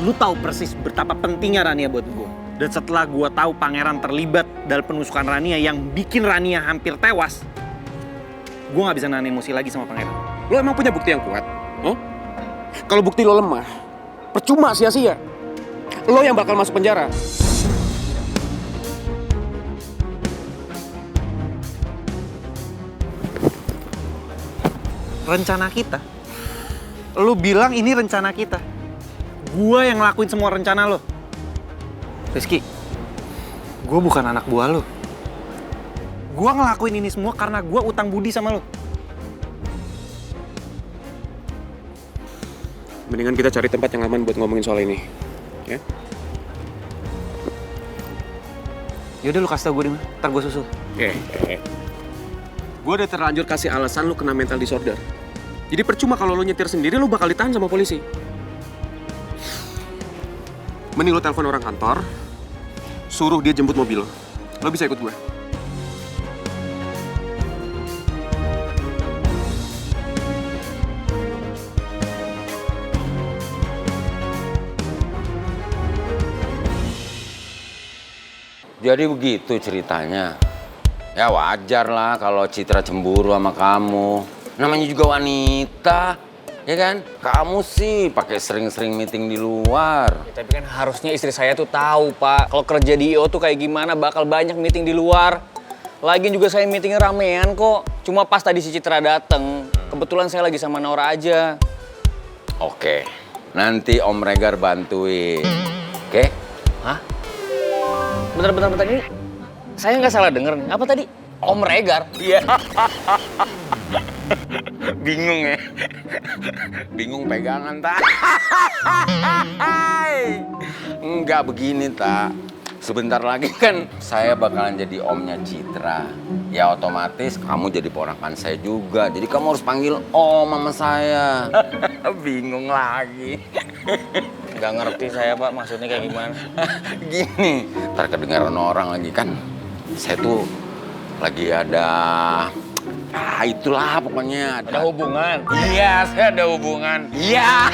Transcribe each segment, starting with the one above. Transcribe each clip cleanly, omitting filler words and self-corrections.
Lu tahu persis betapa pentingnya Rania buat gue. Dan setelah gue tahu pangeran terlibat dalam penusukan Rania yang bikin Rania hampir tewas, gue nggak bisa nahan emosi lagi sama pangeran. Lo emang punya bukti yang kuat? Kalau bukti lo lemah, percuma sia-sia. Lo yang bakal masuk penjara. Rencana kita? Lu bilang ini rencana kita. Gua yang ngelakuin semua rencana lo. Rizky, gua bukan anak buah lo. Gua ngelakuin ini semua karena gua utang budi sama lo. Mendingan kita cari tempat yang aman buat ngomongin soal ini. Ya? Yaudah lu kasih tau gue di mana, ntar gue susul. Gue udah terlanjur kasih alasan lu kena mental disorder. Jadi percuma kalau lu nyetir sendiri, lu bakal ditahan sama polisi. Mending lu telepon orang kantor, suruh dia jemput mobil lo. Lo bisa ikut gue. Jadi begitu ceritanya. Ya wajar lah kalau Citra cemburu sama kamu. Namanya juga wanita, ya kan? Kamu sih pakai sering-sering meeting di luar. Ya, tapi kan harusnya istri saya tuh tahu, Pak. Kalau kerja di IO tuh kayak gimana, bakal banyak meeting di luar. Lagian juga saya meetingnya ramean kok. Cuma pas tadi si Citra dateng, kebetulan saya lagi sama Nora aja. Oke, nanti Om Regar bantuin. Oke? Hah? Bentar, ini saya nggak salah denger nih. Apa tadi? Om Regar? Iya. Bingung ya? Bingung pegangan, tak? Enggak begini, tak. Sebentar lagi kan saya bakalan jadi omnya Citra. Ya otomatis kamu jadi ponakan saya juga. Jadi kamu harus panggil om sama saya. Bingung lagi. Nggak ngerti saya, Pak. Maksudnya kayak gimana? Gini, ntar kedengaran orang lagi kan. Saya tuh lagi ada... itulah pokoknya. Ada hubungan? Iya, saya ada hubungan. Iya.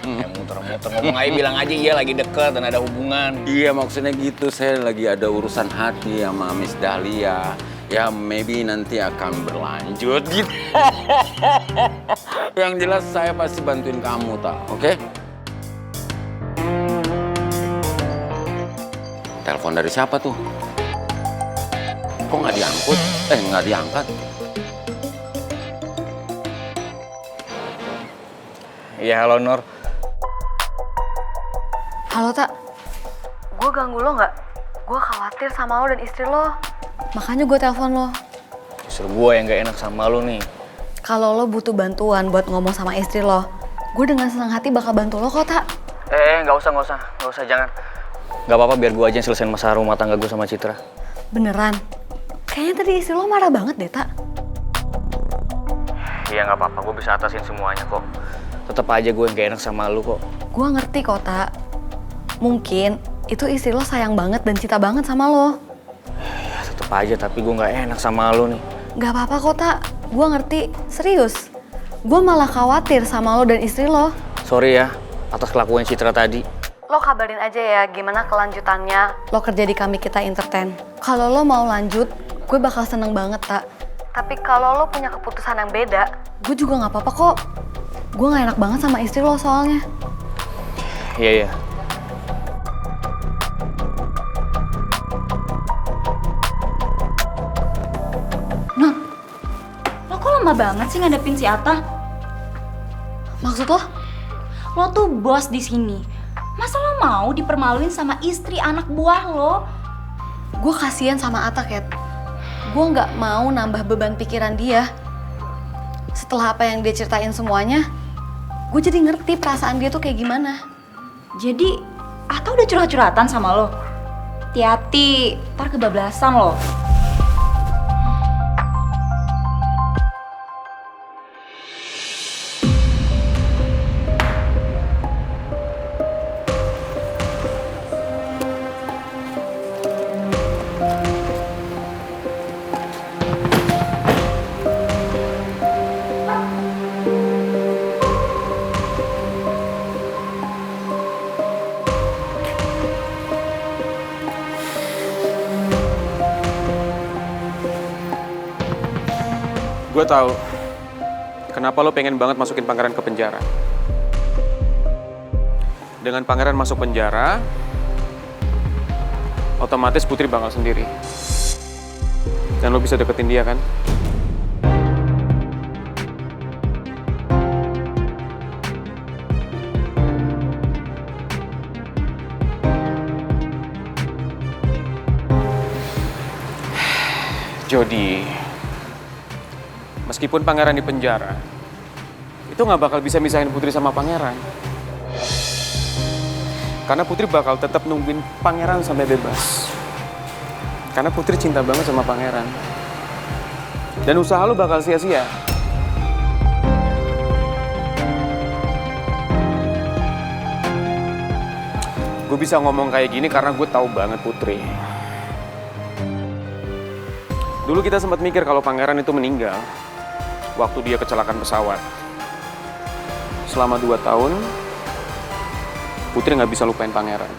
Ya muter-muter ngomong aja, bilang aja iya lagi deket dan ada hubungan. Iya, maksudnya gitu. Saya lagi ada urusan hati sama Miss Dahlia. Ya, maybe nanti akan berlanjut gitu. Yang jelas saya pasti bantuin kamu, tak? Oke? Telepon dari siapa tuh? Kok nggak diangkut? Nggak diangkat. Iya, halo Nur. Halo, Tak. Gue ganggu lo nggak? Gue khawatir sama lo dan istri lo. Makanya gue telepon lo. Justru gue yang gak enak sama lo nih. Kalau lo butuh bantuan buat ngomong sama istri lo, gue dengan senang hati bakal bantu lo kok, Tak. Nggak usah, jangan. Gak apa-apa, biar gue aja yang selesain masalah rumah tangga gue sama Citra. Beneran? Kayaknya tadi istri lo marah banget deh, Tak. Iya, nggak apa-apa, gue bisa atasin semuanya kok. Tetep aja gue yang gak enak sama lo kok. Gue ngerti kok, Tak. Mungkin itu istri lo sayang banget dan cinta banget sama lo. Ya tetep aja, tapi gue gak enak sama lo nih. Gak apa-apa kok, Tak. Gue ngerti, serius. Gue malah khawatir sama lo dan istri lo. Sorry ya, atas kelakuan Citra tadi. Lo kabarin aja ya gimana kelanjutannya lo kerja di Kami Kita Entertain. Kalau lo mau lanjut, gue bakal seneng banget, Tak. Tapi kalau lo punya keputusan yang beda, gue juga gak apa-apa kok. Gue gak enak banget sama istri lo soalnya. Iya. Nur, lo kok lama banget sih ngadepin si Atta? Maksud lo? Lo tuh bos di sini. Masa lo mau dipermaluin sama istri anak buah lo? Gue kasihan sama Atta, Kat. Gue gak mau nambah beban pikiran dia. Setelah apa yang dia ceritain semuanya, gue jadi ngerti perasaan dia tuh kayak gimana. Jadi, Atta udah curhat-curhatan sama lo? Hati-hati, ntar kebablasan lo. Gue tahu kenapa lo pengen banget masukin Pangeran ke penjara. Dengan Pangeran masuk penjara, otomatis Putri bakal sendiri. Dan lo bisa deketin dia kan? Jody, meskipun Pangeran di penjara, itu nggak bakal bisa misahin Putri sama Pangeran. Karena Putri bakal tetap nungguin Pangeran sampai bebas. Karena Putri cinta banget sama Pangeran. Dan usaha lu bakal sia-sia. Gue bisa ngomong kayak gini karena gue tahu banget Putri. Dulu kita sempat mikir kalau Pangeran itu meninggal waktu dia kecelakaan pesawat. Selama 2 tahun, Putri nggak bisa lupain Pangeran.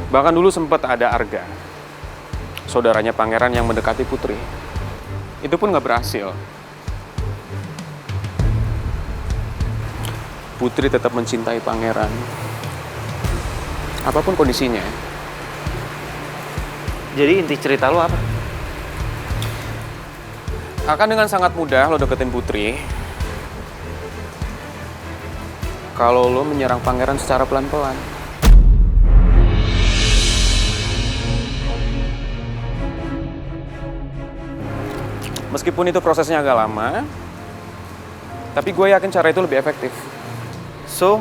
Bahkan dulu sempat ada Arga, saudaranya Pangeran yang mendekati Putri. Itu pun nggak berhasil. Putri tetap mencintai Pangeran. Apapun kondisinya. Jadi inti cerita lo apa? Akan dengan sangat mudah lo deketin Putri kalau lo menyerang Pangeran secara pelan-pelan. Meskipun itu prosesnya agak lama, tapi gue yakin cara itu lebih efektif. So,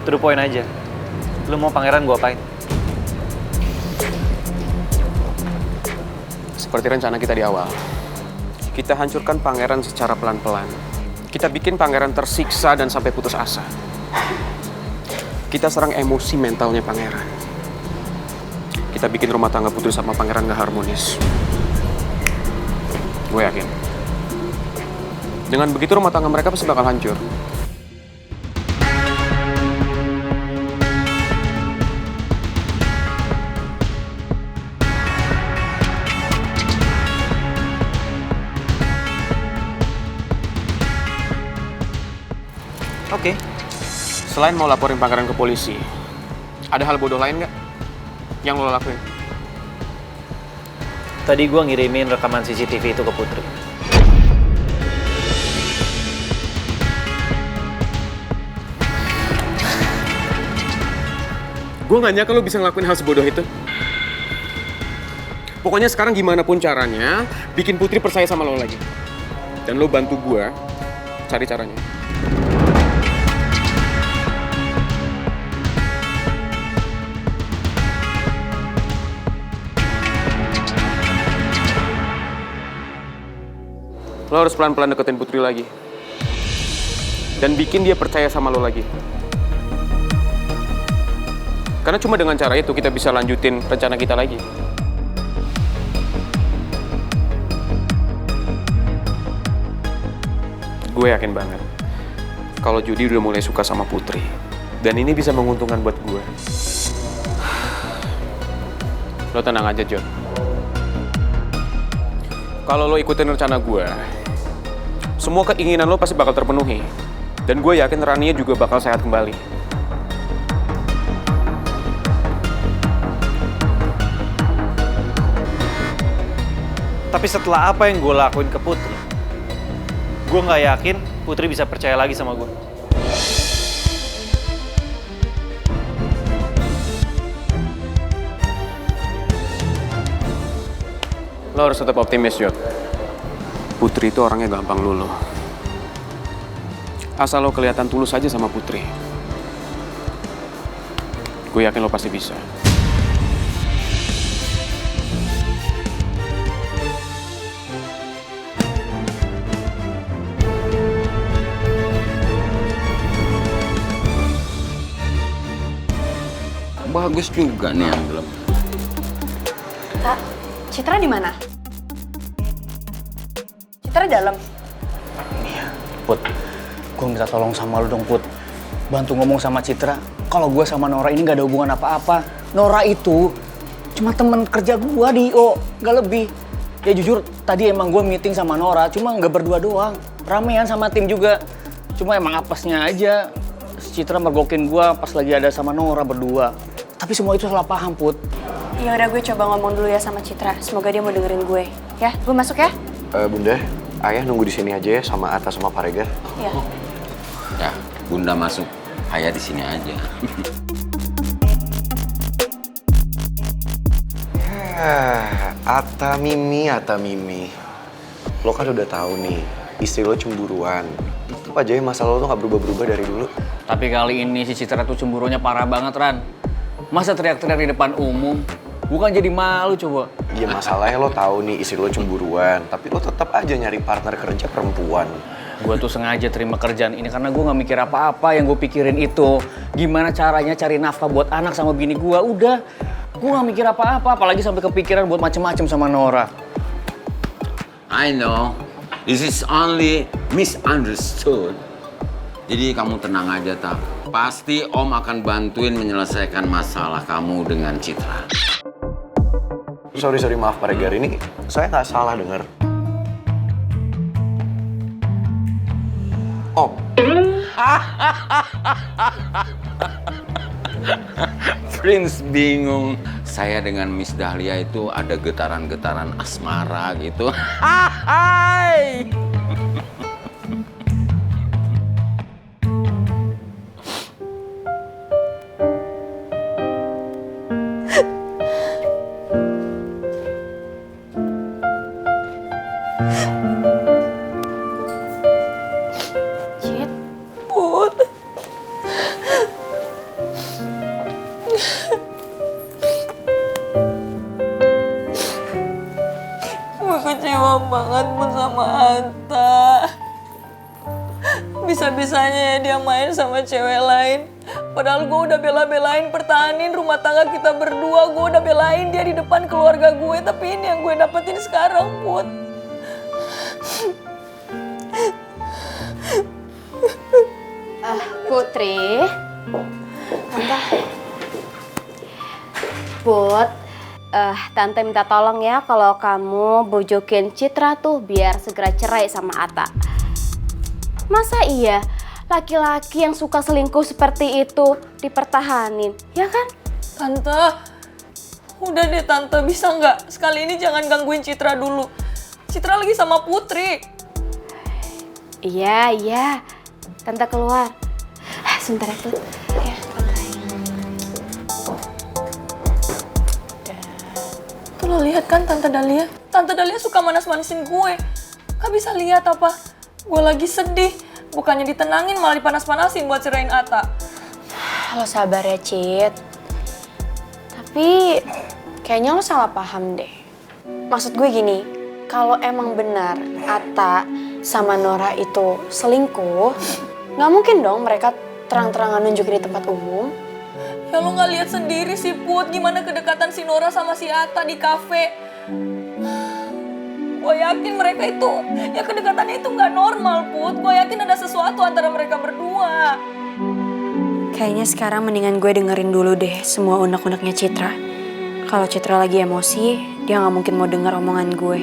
to the point aja. Lu mau Pangeran gue apain? Seperti rencana kita di awal. Kita hancurkan Pangeran secara pelan-pelan. Kita bikin Pangeran tersiksa dan sampai putus asa. Kita serang emosi mentalnya Pangeran. Kita bikin rumah tangga Putri sama Pangeran gak harmonis. Gue yakin. Dengan begitu rumah tangga mereka pasti bakal hancur. Oke. Selain mau laporin Pangeran ke polisi, ada hal bodoh lain nggak yang lo lakuin? Tadi gue ngirimin rekaman CCTV itu ke Putri. Gue nggak nyangka lo bisa ngelakuin hal sebodoh itu. Pokoknya sekarang gimana pun caranya, bikin Putri percaya sama lo lagi. Dan lo bantu gue cari caranya. Lo harus pelan-pelan deketin Putri lagi. Dan bikin dia percaya sama lo lagi. Karena cuma dengan cara itu kita bisa lanjutin rencana kita lagi. Gue yakin banget kalau Jody udah mulai suka sama Putri. Dan ini bisa menguntungkan buat gue. Lo tenang aja, John. Kalau lo ikutin rencana gue, semua keinginan lo pasti bakal terpenuhi. Dan gue yakin Rania juga bakal sehat kembali. Tapi setelah apa yang gue lakuin ke Putri, gue nggak yakin Putri bisa percaya lagi sama gue. Lo harus tetap optimis, Jod. Putri itu orangnya gampang luluh. Asal lo kelihatan tulus aja sama Putri. Gue yakin lo pasti bisa. Bagus juga nih amplop. Kak, Citra di mana? Citra di dalam. Put, gue minta tolong sama lu dong, Put. Bantu ngomong sama Citra kalau gue sama Nora ini gak ada hubungan apa-apa. Nora itu cuma temen kerja gua di IO, gak lebih. Ya jujur, tadi emang gua meeting sama Nora, cuma nggak berdua doang. Ramean sama tim juga. Cuma emang apesnya aja, si Citra mergokin gua pas lagi ada sama Nora berdua. Tapi semua itu salah paham, Put. Ya udah, gue coba ngomong dulu ya sama Citra. Semoga dia mau dengerin gue. Ya, gue masuk ya? Bunda, ayah nunggu di sini aja ya sama Atta sama Pak Regar. Iya. Ya, Bunda masuk, ayah di sini aja. Atta Mimi. Lo kan udah tahu nih, istri lo cemburuan. Tetep aja ya masalah lo tuh gak berubah-berubah dari dulu. Tapi kali ini si Citra tuh cemburunya parah banget, Ran. Masa teriak-teriak di depan umum? Bukan jadi malu coba. Iya masalahnya lo tahu nih istri lo cemburuan, tapi lo tetap aja nyari partner kerja perempuan. Gue tuh sengaja terima kerjaan ini karena gue gak mikir apa-apa. Yang gue pikirin itu gimana caranya cari nafkah buat anak sama bini gue. Udah, gue gak mikir apa-apa, apalagi sampai kepikiran buat macem-macem sama Nora. I know, this is only misunderstood. Jadi kamu tenang aja, Tak. Pasti Om akan bantuin menyelesaikan masalah kamu dengan Citra. Sorry, maaf Pak Regar, ini saya nggak salah dengar. Om. Prince bingung. Saya dengan Miss Dahlia itu ada getaran-getaran asmara gitu. Hai. Cit. Gue kecewa banget Put sama Atta. Bisa-bisanya dia main sama cewek lain. Padahal gue udah bela-belain pertahanin rumah tangga kita berdua. Gue udah belain dia di depan keluarga gue. Tapi ini yang gue dapetin sekarang, Put. Putri. Tante. Put. Tante minta tolong ya kalau kamu bujukin Citra tuh biar segera cerai sama Atta. Masa iya laki-laki yang suka selingkuh seperti itu dipertahanin, ya kan? Tante, udah deh Tante, bisa nggak? Sekali ini jangan gangguin Citra dulu. Citra lagi sama Putri. Iya. Tante keluar. Sebentar ya, Put. Ya, Tuh lo lihat kan Tante Dahlia? Tante Dahlia suka manas-manasin gue. Gak bisa lihat apa? Gue lagi sedih. Bukannya ditenangin malah dipanas-panasin buat cerain Atta. Lo sabar ya, Cit. Tapi kayaknya lo salah paham deh. Maksud gue gini, kalau emang benar Atta sama Nora itu selingkuh, nggak mungkin dong mereka terang-terangan nunjukin di tempat umum. Ya lo gak lihat sendiri sih Put, gimana kedekatan si Nora sama si Atta di kafe. Gue yakin mereka itu, ya kedekatannya itu gak normal Put. Gue yakin ada sesuatu antara mereka berdua. Kayaknya sekarang mendingan gue dengerin dulu deh semua unek-uneknya Citra. Kalau Citra lagi emosi, dia nggak mungkin mau denger omongan gue.